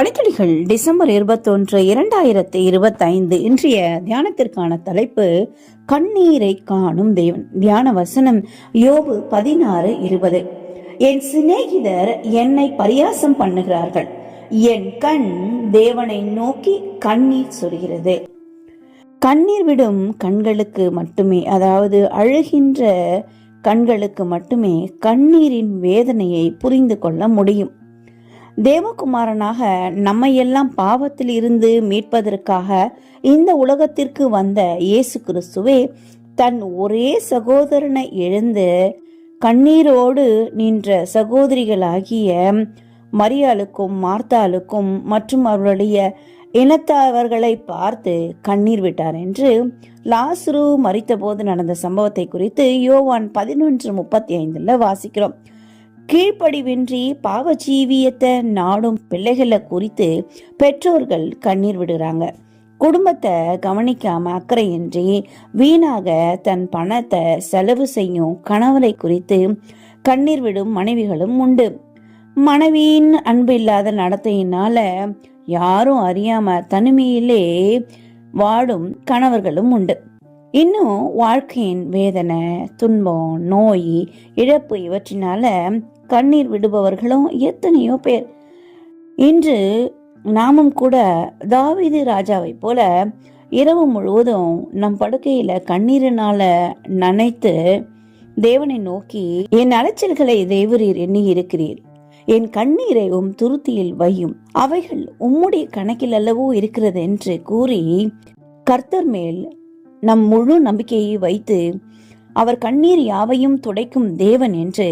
படித்துளிகள் December 21, 2025. இன்றைய தியானத்திற்கான தலைப்பு கண்ணீரை காணும் தேவன். தியான வசனம் யோபு 16:20. என் சிநேகிதர் என்னை பரியாசம் பண்ணுகிறார்கள், என் கண் தேவனை நோக்கி கண்ணீர் சொரிகிறது. கண்ணீர் விடும் கண்களுக்கு மட்டுமே, அதாவது அழுகின்ற கண்களுக்கு மட்டுமே கண்ணீரின் வேதனையை புரிந்து கொள்ள முடியும். தேவகுமாரனாக நம்மையெல்லாம் பாவத்தில் இருந்து மீட்பதற்காக இந்த உலகத்திற்கு வந்த இயேசு கிறிஸ்துவே தன் ஒரே சகோதரனை இழந்து கண்ணீரோடு நின்ற சகோதரிகளாகிய மரியாளுக்கும் மார்த்தாளுக்கும் மற்றும் அவருடைய இனத்தவர்களை பார்த்து கண்ணீர் விட்டார் என்று லாசரு மரித்த போது நடந்த சம்பவத்தை குறித்து யோவான் 11:35 வாசிக்கிறோம். கீழ்ப்படிவின்றி பாவ ஜீவியத்தை நாடும் பிள்ளைகளை குறித்து பெற்றோர்கள் கண்ணீர் விடுறாங்க. குடும்பத்தை கவனிக்காம அக்கறையின்றி வீணாக தன் பணத்தை செலவு செய்யும் கணவரை குறித்து கண்ணீர் விடும் மனைவிகளும் உண்டு. மனைவியின் அன்பு இல்லாத நடத்தையினால யாரும் அறியாம தனிமையிலே வாடும் கணவர்களும் உண்டு. இன்னும் வாழ்க்கையின் வேதனை, துன்பம், நோய், இழப்பு இவற்றினால கண்ணீர் விடுபவர்களும் எத்தனையோ பேர். இன்று நாமும் கூட தாவீது ராஜாவை போல இரவு முழுவதும் நம் படுக்கையில கண்ணீரினால நனைத்து தேவனை நோக்கி, என் அலைச்சல்களை தேவரீர் எண்ணி இருக்கிறீர், என் கண்ணீரை துருத்தியில் வையும், அவைகள் உம்முடைய கணக்கில் அல்லவோ இருக்கிறது என்று கூறி கர்த்தர் மேல் நம் முழு நம்பிக்கையை வைத்து அவர் கண்ணீர் யாவையும் துடைக்கும் தேவன் என்று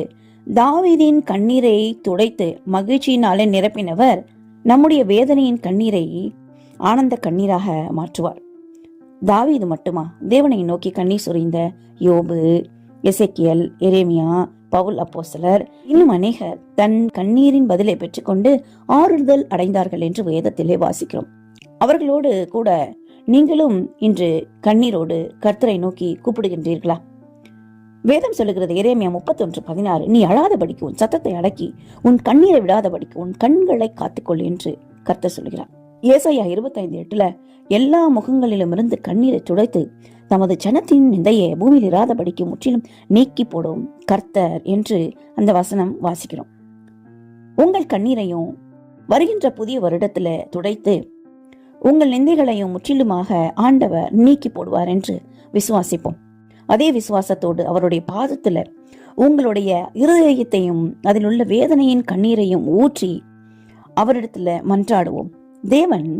தாவீதின் கண்ணீரை துடைத்து மகிழ்ச்சியினாலே நிரப்பினவர் நம்முடைய வேதனையின் கண்ணீரை ஆனந்த கண்ணீராக மாற்றுவார். தாவீது மட்டுமா தேவனை நோக்கி கண்ணீர் சொரிந்த யோபு, எசேக்கியேல், எரேமியா, பவுல் அப்போஸ்தலர், இன்னும் அநேகர் தன் கண்ணீரின் பதிலை பெற்றுக்கொண்டு ஆறுதல் அடைந்தார்கள் என்று வேதத்திலே வாசிக்கிறோம். அவர்களோடு கூட நீங்களும் இன்று கண்ணீரோடு கர்த்தரை நோக்கி கூப்பிடுகின்றீர்களா? வேதம் சொல்லுகிறது, எரேமியா 31:16, நீ அழாதபடிக்கு உன் சத்தத்தை அடக்கி உன் கண்ணீரை விடாதபடிக்கு உன் கண்களை காத்துக்கொள் என்று கர்த்தர் சொல்கிறார். ஏசாயா 25:8, எல்லா முகங்களிலும் இருந்து கண்ணீரை துடைத்து தமது ஜனத்தின் நிந்தையை பூமியில் இராதபடிக்கு முற்றிலும் நீக்கி போடும் கர்த்தர் என்று அந்த வசனம் வாசிக்கிறோம். உங்கள் கண்ணீரையும் வருகின்ற புதிய வருடத்துல துடைத்து உங்கள் நிந்தைகளையும் முற்றிலுமாக ஆண்டவர் நீக்கி போடுவார் என்று விசுவாசிப்போம். அதே விசுவாசத்தோடு அவருடைய பாதத்துல உங்களுடைய இருதயத்தையும் அதில் உள்ள வேதனையின் கண்ணீரையும் ஊற்றி அவரிடத்துல மன்றாடுவோம். தேவன்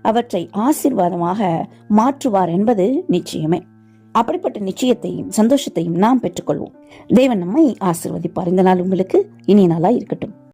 அவற்றை ஆசீர்வாதமாக மாற்றுவார் என்பது நிச்சயமே. அப்படிப்பட்ட நிச்சயத்தையும் சந்தோஷத்தையும் நாம் பெற்றுக்கொள்வோம். தேவன் நம்மை ஆசீர்வதிப்பார். இந்த நாள் உங்களுக்கு இனிய நாளா இருக்கட்டும்.